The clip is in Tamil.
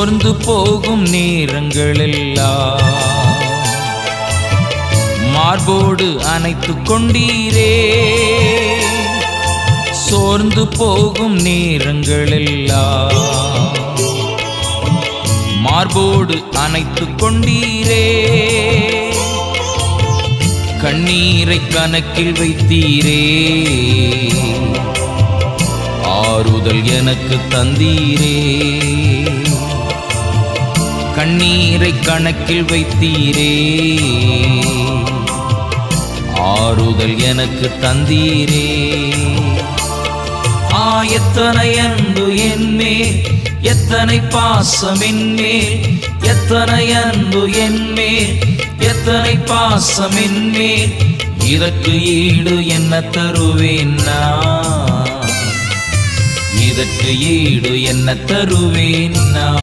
சோர்ந்து போகும் நேரங்களெல்லாம் மார்போடு அணைத்துக் கொண்டீரே. சோர்ந்து போகும் நேரங்களெல்லாம் மார்போடு அணைத்துக் கொண்டீரே. கண்ணீரை கணக்கில் வைத்தீரே, ஆறுதல் எனக்கு தந்தீரே. கண்ணீரை கணக்கில் வைத்தீரே, ஆறுதல் எனக்கு தந்தீரே. எத்தனை அன்பு என்மேல், எத்தனை பாசம் என்மேல், எத்தனை அன்பு என்மேல், எத்தனை பாசம் என்மேல். இதற்கு ஈடு என்ன தருவேன் நான், இதற்கு ஈடு என்ன தருவேன் நான்.